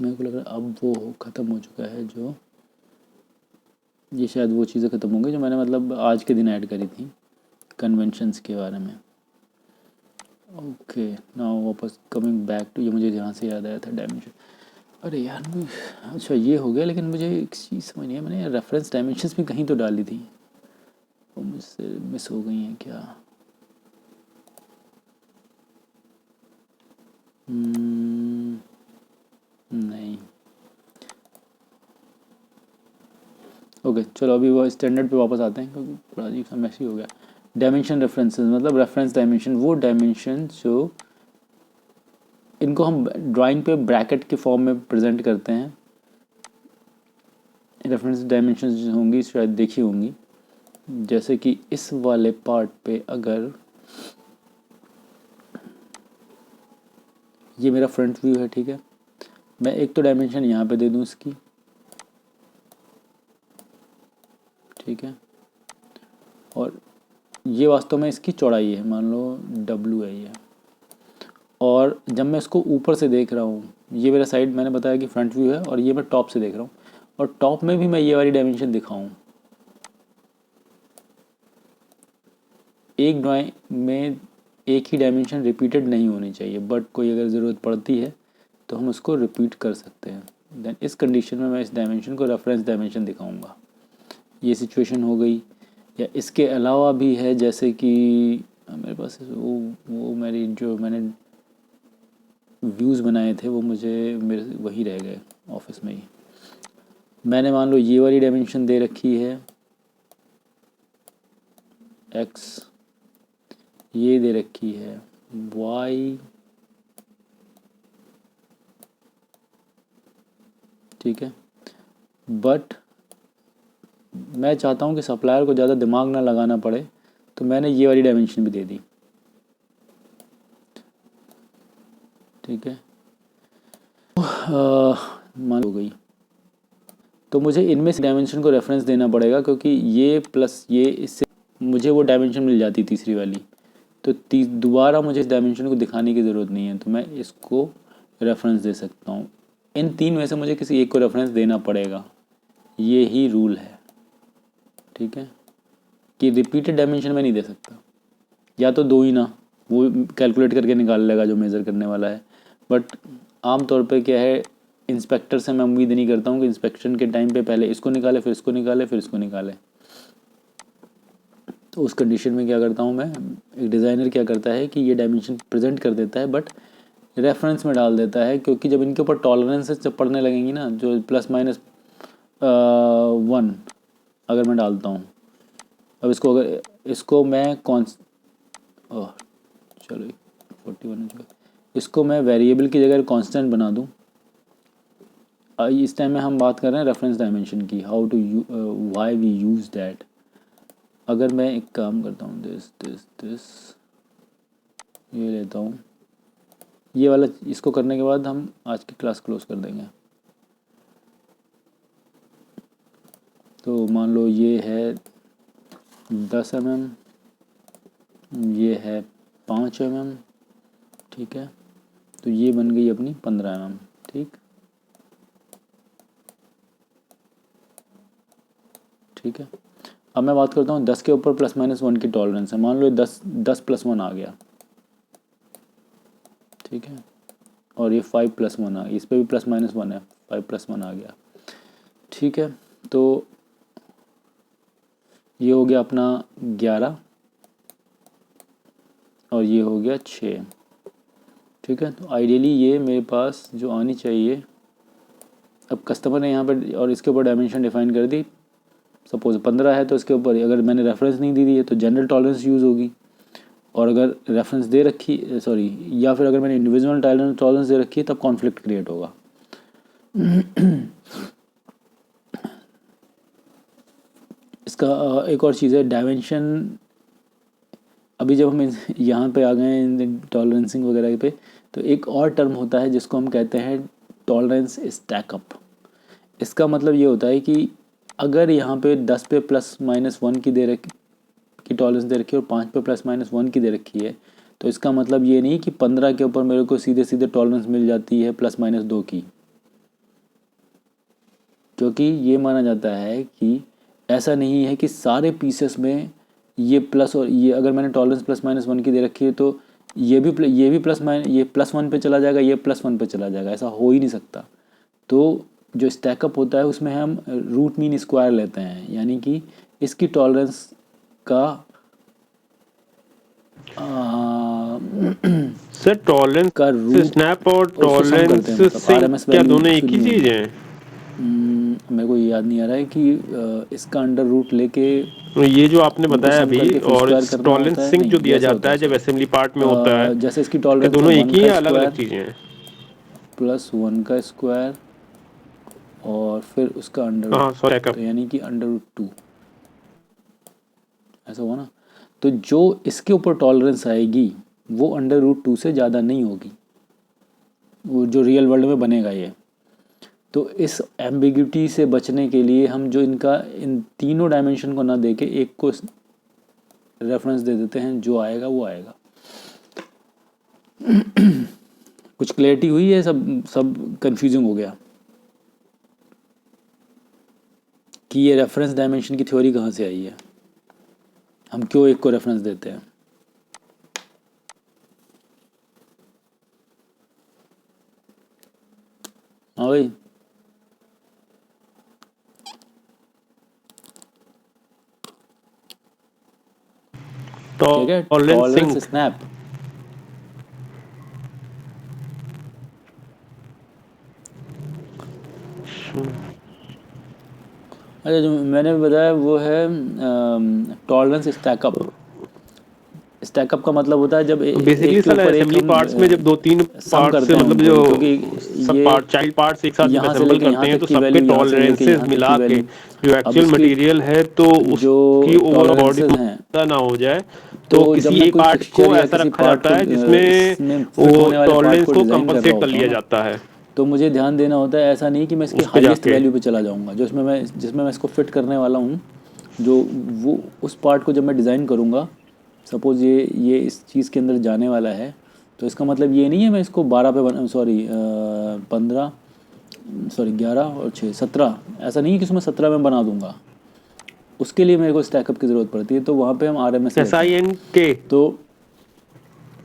Speaker 1: मेरे को लग रहा है अब वो ख़त्म हो चुका है, जो ये शायद वो चीज़ें ख़त्म होंगी जो मैंने मतलब आज के दिन ऐड करी थी कन्वेंशंस के बारे में। ओके, नाउ वापस कमिंग बैक टू, ये मुझे यहाँ से याद आया था डायमेंशन। अरे यार अच्छा ये हो गया, लेकिन मुझे एक चीज़ समझ नहीं है, मैंने रेफरेंस डायमेंशंस भी कहीं तो डाली थी, वो मुझसे मिस हो गई हैं क्या? नहीं, ओके चलो अभी वो स्टैंडर्ड पे वापस आते हैं क्योंकि थोड़ा अजीब सा मैसी हो गया। डायमेंशन रेफरेंसेस मतलब रेफरेंस डायमेंशन, वो डायमेंशन जो इनको हम ड्राइंग पे ब्रैकेट के फॉर्म में प्रेजेंट करते हैं। रेफरेंस डायमेंशन जो होंगी शायद देखी होंगी, जैसे कि इस वाले पार्ट पे अगर ये मेरा फ्रंट व्यू है, ठीक है, मैं एक तो डायमेंशन यहाँ पे दे दूँ इसकी, ठीक है, और ये वास्तव में इसकी चौड़ाई है, मान लो W है ये, और जब मैं इसको ऊपर से देख रहा हूँ, ये मेरा साइड मैंने बताया कि फ्रंट व्यू है, और ये मैं टॉप से देख रहा हूँ, और टॉप में भी मैं ये वाली डायमेंशन दिखाऊँ, एक ड्राइंग में एक ही डायमेंशन रिपीटेड नहीं होनी चाहिए, बट कोई अगर ज़रूरत पड़ती है तो हम उसको रिपीट कर सकते हैं। देन इस कंडीशन में मैं इस डायमेंशन को रेफरेंस डायमेंशन दिखाऊंगा। ये सिचुएशन हो गई, या इसके अलावा भी है, जैसे कि मेरे पास वो मेरी जो मैंने व्यूज़ बनाए थे वो मुझे मेरे वही रह गए ऑफिस में ही। मैंने मान लो ये वाली डायमेंशन दे रखी है x, ये दे रखी है y, ठीक है, बट मैं चाहता हूँ कि सप्लायर को ज़्यादा दिमाग ना लगाना पड़े, तो मैंने ये वाली डायमेंशन भी दे दी, ठीक है, मान हो गई। तो मुझे इनमें से डायमेंशन को रेफरेंस देना पड़ेगा, क्योंकि ये प्लस ये इससे मुझे वो डायमेंशन मिल जाती तीसरी वाली, तो दोबारा मुझे इस डायमेंशन को दिखाने की ज़रूरत नहीं है, तो मैं इसको रेफरेंस दे सकता हूँ। इन तीन में से मुझे किसी एक को रेफरेंस देना पड़ेगा, ये ही रूल है, ठीक है, कि रिपीटेड डायमेंशन में नहीं दे सकता, या तो दो ही ना, वो कैलकुलेट करके निकाल लेगा जो मेज़र करने वाला है। बट आमतौर पे क्या है, इंस्पेक्टर से मैं उम्मीद नहीं करता हूँ कि इंस्पेक्शन के टाइम पे पहले इसको निकाले, फिर इसको निकाले, फिर इसको निकाले। तो उस कंडीशन में क्या करता हूँ मैं, एक डिज़ाइनर क्या करता है कि ये डायमेंशन प्रेजेंट कर देता है बट रेफरेंस में डाल देता है, क्योंकि जब इनके ऊपर टॉलरेंसेस जब पढ़ने लगेंगी ना, जो प्लस माइनस 1 अगर मैं डालता हूँ, अब इसको अगर इसको मैं चलो 41 हो चुका, इसको मैं वेरिएबल की जगह कांस्टेंट बना दूँ। इस टाइम में हम बात कर रहे हैं रेफरेंस डायमेंशन की, how to why we use that. अगर मैं एक काम करता हूँ, दिस ये लेता हूँ, ये वाला, इसको करने के बाद हम आज की क्लास क्लोज कर देंगे। तो मान लो ये है 10 mm, ये है 5 mm, ठीक है, तो ये बन गई अपनी 15 mm, ठीक, ठीक है। अब मैं बात करता हूँ 10 के ऊपर प्लस माइनस 1 की टॉलरेंस है, मान लो 10 प्लस 1 आ गया, ठीक है, और ये 5 प्लस 1 आ गया, इस पर भी प्लस माइनस 1 है, 5 प्लस 1 आ गया, ठीक है। तो ये हो गया अपना 11, और ये हो गया 6। ठीक है, तो आइडियली ये मेरे पास जो आनी चाहिए, अब कस्टमर ने यहाँ पर और इसके ऊपर डायमेंशन डिफाइन कर दी। सपोज 15 है तो इसके ऊपर अगर मैंने रेफरेंस नहीं दी है तो जनरल टॉलरेंस यूज़ होगी, और अगर रेफरेंस दे रखी या फिर अगर मैंने इंडिविजुअल टॉलरेंस दे रखी है तब कॉन्फ्लिक्ट क्रिएट होगा। इसका एक और चीज़ है डायमेंशन। अभी जब हम यहाँ पे आ गए हैं टॉलरेंसिंग वगैरह पे, तो एक और टर्म होता है जिसको हम कहते हैं टॉलरेंस स्टैकअप। इसका मतलब ये होता है कि अगर यहाँ पे 10 पे ±1 की दे रखी की टॉलरेंस दे रखी है और 5 पे ±1 की दे रखी है, तो इसका मतलब ये नहीं कि 15 के ऊपर मेरे को सीधे सीधे टॉलरेंस मिल जाती है ±2 की, क्योंकि ये माना जाता है कि ऐसा नहीं है कि सारे पीसेस में ये प्लस, और ये अगर मैंने टॉलरेंस ±1 की दे रखी है तो ये भी +1 पे चला जाएगा, ये +1 पे चला जाएगा, ऐसा हो ही नहीं सकता। तो जो स्टैकअप होता है उसमें हम रूट मीन स्क्वायर लेते हैं, यानी कि इसकी टॉलरेंस का
Speaker 2: सर टॉलरेंस
Speaker 1: का रूट
Speaker 2: स्नैप और
Speaker 1: उसको सम करते हैं,
Speaker 2: टॉलरेंस
Speaker 1: मतलब
Speaker 2: सिंक
Speaker 1: RMS
Speaker 2: क्या
Speaker 1: वैल्यू
Speaker 2: दोनों एक
Speaker 1: उसकी
Speaker 2: ही
Speaker 1: नहीं
Speaker 2: चीज़
Speaker 1: होती।
Speaker 2: हैं?
Speaker 1: मेरे को याद नहीं आ रहा है कि इसका अंडर रूट लेके
Speaker 2: ये जो आपने
Speaker 1: उनको
Speaker 2: बताया
Speaker 1: सम
Speaker 2: अभी,
Speaker 1: करके फुल
Speaker 2: और
Speaker 1: स्क्वायर करना
Speaker 2: टॉलरेंस
Speaker 1: होता है,
Speaker 2: सिंक
Speaker 1: नहीं
Speaker 2: जो दिया
Speaker 1: ये ऐसा होता
Speaker 2: जाता
Speaker 1: है
Speaker 2: है जब
Speaker 1: सॉरी।
Speaker 2: असेंबली पार्ट में होता है,
Speaker 1: जैसे इसकी
Speaker 2: क्या
Speaker 1: टॉलरेंस है
Speaker 2: दोनों एक
Speaker 1: 1
Speaker 2: ही
Speaker 1: का
Speaker 2: या अलग अलग
Speaker 1: स्क्वायर
Speaker 2: चीज़ें हैं?
Speaker 1: +1 का स्क्वायर और फिर उसका अंडर रूट,
Speaker 2: हाँ सॉरी
Speaker 1: तो यानी कि √2, ऐसा हुआ ना। तो जो इसके ऊपर टॉलरेंस आएगी वो √2 से ज़्यादा नहीं होगी, वो जो रियल वर्ल्ड में बनेगा ये। तो इस एम्बिग्यूटी से बचने के लिए हम जो इन तीनों डायमेंशन को ना देके एक को रेफरेंस दे देते हैं, जो आएगा वो आएगा। कुछ क्लैरिटी हुई है? सब कंफ्यूजिंग हो गया कि ये रेफरेंस डायमेंशन की थ्योरी कहाँ से आई है, हम क्यों एक को रेफरेंस देते हैं। हाँ भाई, क्या क्या
Speaker 2: टॉलरेंस
Speaker 1: टॉलरेंस
Speaker 2: सिंक।
Speaker 1: स्नैप। अच्छा, जो मैंने बताया वो है टॉलरेंस स्टैकअप। स्टैकअप का मतलब होता है जब एक
Speaker 2: बेसिकली
Speaker 1: के
Speaker 2: सर
Speaker 1: ऊपर एक
Speaker 2: असेंबली
Speaker 1: हम
Speaker 2: पार्ट्स में जब दो तीन
Speaker 1: सम
Speaker 2: पार्ट से
Speaker 1: करते हैं
Speaker 2: मतलब
Speaker 1: उनको, क्योंकि
Speaker 2: जो सब
Speaker 1: ये
Speaker 2: पार्ट चाइल्ड पार्ट्स एक साथ जब
Speaker 1: यहाँ से
Speaker 2: असेंबल
Speaker 1: लेके
Speaker 2: करते
Speaker 1: यहाँ
Speaker 2: हैं
Speaker 1: तक
Speaker 2: तो
Speaker 1: की
Speaker 2: सबके
Speaker 1: वैल्यू, यहाँ से लेके
Speaker 2: टॉलरेंसेस
Speaker 1: यहाँ तक की
Speaker 2: मिला के
Speaker 1: वैल्यू।
Speaker 2: जो
Speaker 1: अब
Speaker 2: एक्चुअल
Speaker 1: इसकी
Speaker 2: मटेरियल है तो
Speaker 1: जो
Speaker 2: उसकी ओवरऑल बॉडी
Speaker 1: टॉलरेंसेस हैं,
Speaker 2: ना हो जाए, तो
Speaker 1: तो जब
Speaker 2: किसी
Speaker 1: मैं
Speaker 2: एक
Speaker 1: कोई
Speaker 2: पार्ट
Speaker 1: फिक्सचर
Speaker 2: को
Speaker 1: या
Speaker 2: ऐसा
Speaker 1: किसी
Speaker 2: रखा
Speaker 1: पार्ट
Speaker 2: जाता
Speaker 1: को
Speaker 2: है जिसमें
Speaker 1: इसमें फिट
Speaker 2: वो
Speaker 1: होने वाले पार्ट
Speaker 2: टॉलरेंस
Speaker 1: को
Speaker 2: को
Speaker 1: डिज़ाइन कर रहा
Speaker 2: कंपनसेट कर
Speaker 1: होता हूँ
Speaker 2: लिया
Speaker 1: ना,
Speaker 2: जाता है
Speaker 1: तो मुझे ध्यान देना होता है। ऐसा नहीं कि मैं इसकी
Speaker 2: उस पे
Speaker 1: हाईएस्ट
Speaker 2: जाके।
Speaker 1: वैल्यू पे चला जाऊँगा, जिसमें मैं इसको फिट करने वाला हूँ, जो वो उस पार्ट को जब मैं डिज़ाइन करूँगा, सपोज़ ये इस चीज़ के अंदर जाने वाला है, तो इसका मतलब ये नहीं है मैं इसको 12 पे 15 11 और 6 17, ऐसा नहीं है कि उसमें 17 में बना दूंगा। उसके लिए मेरे को स्टैकअप की ज़रूरत पड़ती है, तो वहाँ पे हम RMS लेते हैं।
Speaker 2: SINK
Speaker 1: तो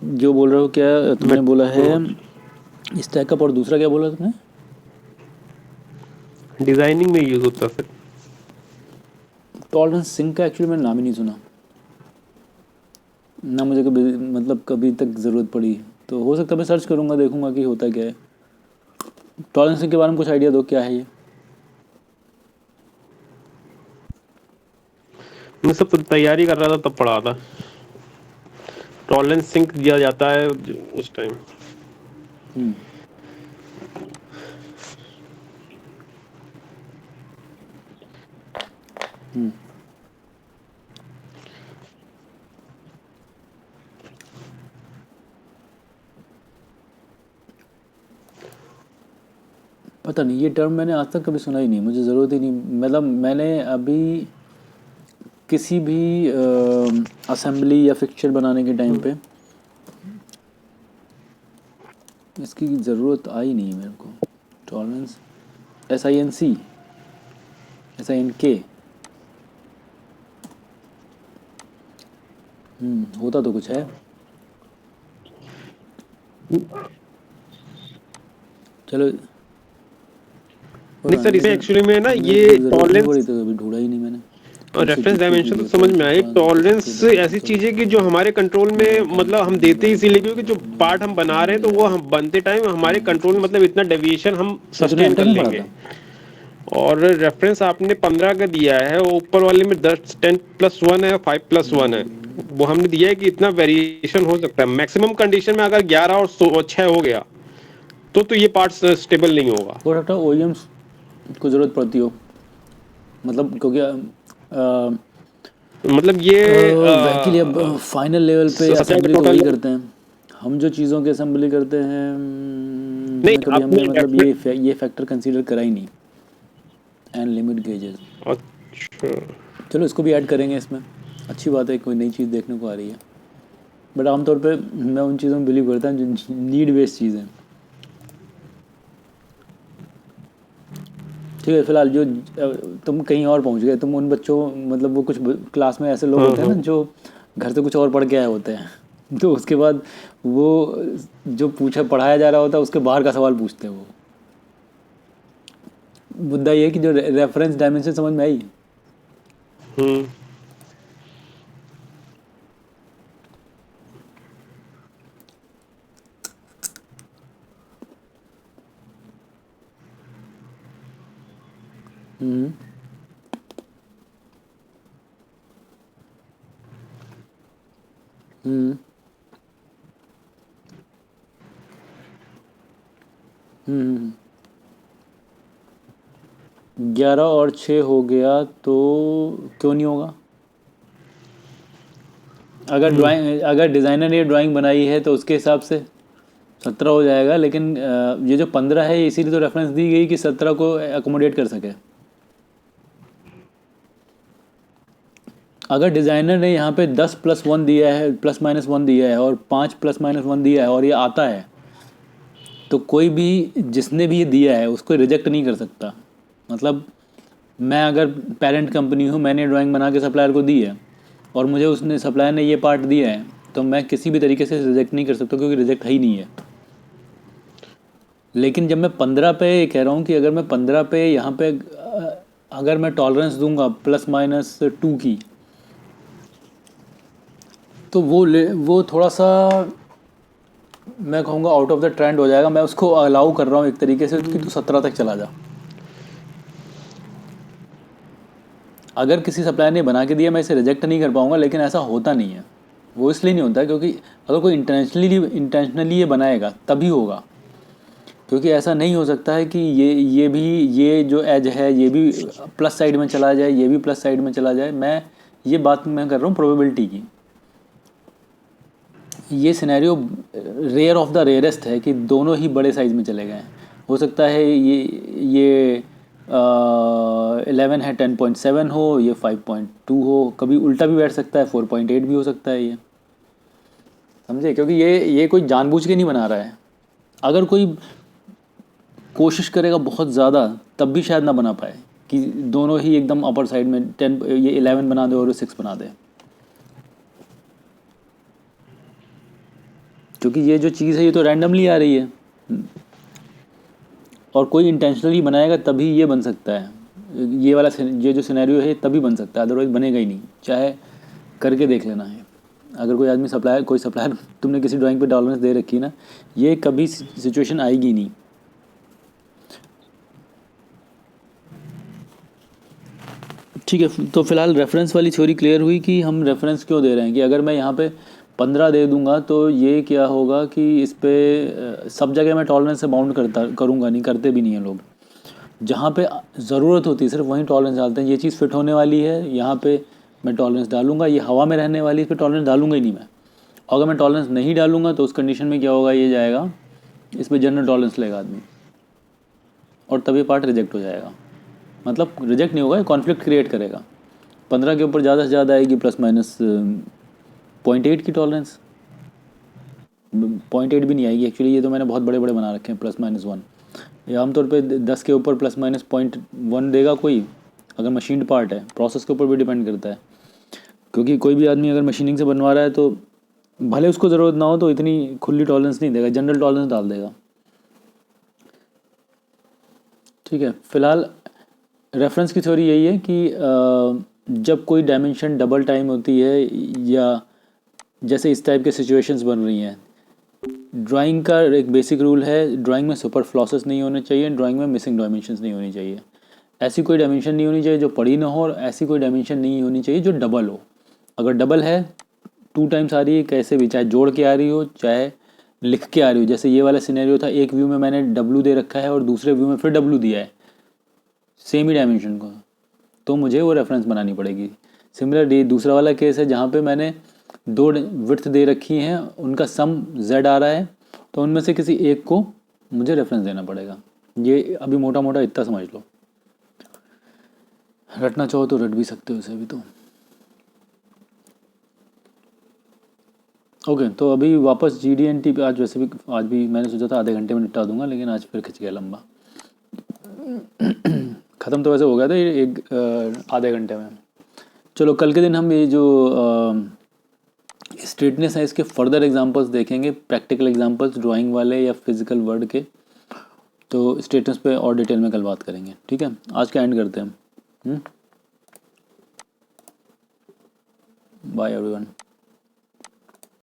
Speaker 1: जो बोल रहे हो, क्या तुमने बोला है स्टैकअप, और दूसरा क्या बोला तुमने?
Speaker 2: डिजाइनिंग में यूज होता है सर।
Speaker 1: टॉलरेंस सिंक का एक्चुअली मैंने नाम ही नहीं सुना ना, मुझे कभी मतलब कभी तक ज़रूरत पड़ी, तो हो सकता है मैं सर्च करूँगा, देखूँगा कि होता क्या है। टॉलरेंस सिंक के बारे में कुछ आइडिया दो, क्या है ये?
Speaker 2: मैं सब तैयारी कर रहा था तब पढ़ा था। टॉलरेंस सिंक दिया जाता है उस टाइम।
Speaker 1: हम्म हम्म पता नहीं, ये टर्म मैंने आज तक कभी सुना ही नहीं, मुझे ज़रूरत ही नहीं। मतलब मैंने अभी किसी भी असेंबली या फिक्चर बनाने के टाइम पे इसकी ज़रूरत आई नहीं मेरे को। टॉलरेंस SINC SINK, होता तो कुछ है। चलो,
Speaker 2: नहीं
Speaker 1: पता
Speaker 2: सर
Speaker 1: नहीं,
Speaker 2: इसमें
Speaker 1: लेकिन
Speaker 2: एक्चुअली में ना
Speaker 1: मेरे
Speaker 2: ये
Speaker 1: को कभी ज़रूरत नहीं
Speaker 2: टॉलरेंस
Speaker 1: पड़ी तो कभी ढूंढा ही नहीं मैंने।
Speaker 2: और रेफरेंस डायमेंशन तो समझ में आई। टॉलरेंस ऐसी चीज है कि जो हमारे कंट्रोल में, मतलब हम देते ही इसीलिए क्योंकि जो पार्ट हम बना रहे हैं तो वो हम बनते टाइम हमारे कंट्रोल में, मतलब इतना डेविएशन हम
Speaker 1: तो तूने
Speaker 2: सस्टेन
Speaker 1: एमटेक
Speaker 2: कर
Speaker 1: में पढ़ा
Speaker 2: लेंगे।
Speaker 1: था?
Speaker 2: और रेफरेंस आपने 15 का दिया है, वो ऊपर वाले में 10 10+1 है, 5+1 है। वो हमने दिया है कि इतना वेरिएशन हो सकता है। मैक्सिमम कंडीशन में अगर 11 और 6 हो गया तो ये पार्ट स्टेबल नहीं होगा।
Speaker 1: हो सकता है ओईएम्स को ज़रूरत पड़ती हो, मतलब क्योंकि
Speaker 2: मतलब ये
Speaker 1: वैक्यूली अब फाइनल लेवल पे
Speaker 2: सबसे ज्यादा
Speaker 1: असेंबली तो वही
Speaker 2: टोटल
Speaker 1: करते हैं। हम जो चीज़ों की असेंबली करते हैं
Speaker 2: नहीं
Speaker 1: उसमें कभी
Speaker 2: आपने
Speaker 1: हमने मतलब ये फैक्टर कंसीडर करा ही नहीं। एंड लिमिट गेजेस,
Speaker 2: अच्छा
Speaker 1: चलो इसको भी ऐड करेंगे इसमें। अच्छी बात है, कोई नई चीज़ देखने को आ रही है। बट आमतौर पे मैं उन चीज़ों में बिलीव करता हूँ जो नीड बेस्ड चीज़ें। ठीक है, फिलहाल जो तुम कहीं और पहुंच गए, तुम उन बच्चों, मतलब वो कुछ क्लास में ऐसे लोग
Speaker 2: हाँ
Speaker 1: होते हैं
Speaker 2: हाँ
Speaker 1: ना जो घर से कुछ और पढ़ के आए होते हैं तो उसके बाद वो जो पूछा पढ़ाया जा रहा होता है उसके बाहर का सवाल पूछते हैं वो। मुद्दा ये है कि जो रेफरेंस डायमेंशन समझ में आई।
Speaker 2: हम्म
Speaker 1: हम्म हम्म हम्म 11 और 6 हो गया तो क्यों नहीं होगा? अगर डिज़ाइनर ने ड्राइंग बनाई है तो उसके हिसाब से 17 हो जाएगा। लेकिन ये जो 15 है ये इसीलिए तो रेफरेंस दी गई कि 17 को अकोमोडेट कर सके। अगर डिज़ाइनर ने यहाँ पे 10+1 दिया है, +-1 दिया है, और 5+-1 दिया है और ये आता है, तो कोई भी जिसने भी ये दिया है उसको रिजेक्ट नहीं कर सकता। मतलब मैं अगर पेरेंट कंपनी हूँ, मैंने ड्राइंग बना के सप्लायर को दी है और मुझे उसने सप्लायर ने ये पार्ट दिया है, तो मैं किसी भी तरीके से रिजेक्ट नहीं कर सकता क्योंकि रिजेक्ट है ही नहीं है। लेकिन जब मैं 15 पे कह रहा हूँ कि अगर मैं 15 पे यहाँ पे अगर मैं टॉलरेंस दूंगा +-2 की, तो वो थोड़ा सा मैं कहूँगा आउट ऑफ द ट्रेंड हो जाएगा। मैं उसको अलाउ कर रहा हूँ एक तरीके से कि तू 17 तक चला जा। अगर किसी सप्लायर ने बना के दिया मैं इसे रिजेक्ट नहीं कर पाऊंगा, लेकिन ऐसा होता नहीं है। वो इसलिए नहीं होता क्योंकि अगर कोई इंटेंशनली ये बनाएगा तभी होगा। क्योंकि ऐसा नहीं हो सकता है कि ये जो एज है ये भी प्लस साइड में चला जाए, ये भी प्लस साइड में चला जाए। ये बात मैं कर रहा हूँ प्रोबेबिलिटी की। ये scenario rare of the rarest है कि दोनों ही बड़े साइज़ में चले गए हैं। हो सकता है ये 11 है 10.7 हो, ये 5.2 हो, कभी उल्टा भी बैठ सकता है, 4.8 भी हो सकता है ये। समझे? क्योंकि ये कोई जानबूझ के नहीं बना रहा है। अगर कोई कोशिश करेगा बहुत ज़्यादा तब भी शायद ना बना पाए कि दोनों ही एकदम अपर साइड में 10, ये 11 बना दे और 6 बना दे। क्योंकि ये जो चीज़ है ये तो रैंडमली आ रही है, और कोई इंटेंशनली बनाएगा तभी ये बन सकता है। ये जो सिनेरियो है तभी बन सकता है, अदरवाइज़ बनेगा ही नहीं। चाहे करके देख लेना है। अगर कोई सप्लायर तुमने किसी ड्राइंग पे टॉलरेंस दे रखी ना, ये कभी सिचुएशन आएगी नहीं। ठीक है, तो फिलहाल रेफरेंस वाली थ्योरी क्लियर हुई कि हम रेफरेंस क्यों दे रहे हैं। कि अगर मैं यहाँ पे 15 दे दूंगा तो ये क्या होगा कि इस पे सब जगह मैं टॉलरेंस से बाउंड करूँगा नहीं, करते भी नहीं हैं लोग। जहाँ पे ज़रूरत होती है सिर्फ वहीं टॉलरेंस डालते हैं। ये चीज़ फिट होने वाली है, यहाँ पे मैं टॉलरेंस डालूंगा। ये हवा में रहने वाली, इस पर टॉलरेंस डालूंगा ही नहीं मैं। अगर मैं टॉलरेंस नहीं डालूंगा तो उस कंडीशन में क्या होगा, ये जाएगा इस पर जनरल टॉलरेंस लेगा आदमी, और तभी पार्ट रिजेक्ट हो जाएगा। मतलब रिजेक्ट नहीं होगा, कॉन्फ्लिक्ट क्रिएट करेगा। 15 के ऊपर ज़्यादा से ज़्यादा आएगी +-0.8 की टॉलरेंस। 0.8 भी नहीं आएगी एक्चुअली, ये तो मैंने बहुत बड़े बड़े बना रखे हैं +-1। ये आमतौर पे 10 के ऊपर +-0.1 देगा कोई, अगर मशीन्ड पार्ट है। प्रोसेस के ऊपर भी डिपेंड करता है, क्योंकि कोई भी आदमी अगर मशीनिंग से बनवा रहा है तो भले उसको ज़रूरत ना हो तो इतनी खुली टॉलरेंस नहीं देगा, जनरल टॉलरेंस डाल देगा। ठीक है, फिलहाल रेफरेंस की थ्योरी यही है कि जब कोई डायमेंशन डबल टाइम होती है या जैसे इस टाइप के सिचुएशंस बन रही हैं, ड्राइंग का एक बेसिक रूल है, ड्राइंग में सुपर फ्लॉसेस नहीं होने चाहिए, ड्राइंग में मिसिंग डायमेंशंस नहीं होनी चाहिए। ऐसी कोई डायमेंशन नहीं होनी चाहिए जो पड़ी ना हो, और ऐसी कोई डायमेंशन नहीं होनी चाहिए जो डबल हो। अगर डबल है 2 टाइम्स आ रही है, कैसे भी, चाहे जोड़ के आ रही हो चाहे लिख के आ रही हो। जैसे ये वाला सिनेरियो था, एक व्यू में मैंने W दे रखा है और दूसरे व्यू में फिर W दिया है सेम ही डायमेंशन को, तो मुझे वो रेफरेंस बनानी पड़ेगी। सिमिलरली दूसरा वाला केस है जहाँ पे मैंने 2 विड्थ दे रखी हैं, उनका सम Z आ रहा है, तो उनमें से किसी एक को मुझे रेफरेंस देना पड़ेगा। ये अभी मोटा मोटा इतना समझ लो, रटना चाहो तो रट भी सकते हो इसे भी। तो ओके, तो अभी वापस GD&T पे। आज वैसे भी, आज भी मैंने सोचा था आधे घंटे में निपटा दूंगा, लेकिन आज फिर खिंच गया लंबा। ख़त्म तो वैसे हो गया था ये एक आधे घंटे में। चलो कल के दिन हम ये जो स्ट्रेटनेस है इसके फर्दर एग्जांपल्स देखेंगे, प्रैक्टिकल एग्जांपल्स ड्राइंग वाले या फिजिकल वर्ड के। तो स्ट्रेटनेस पे और डिटेल में कल बात करेंगे, ठीक है। आज का एंड करते हैं हम। Bye everyone.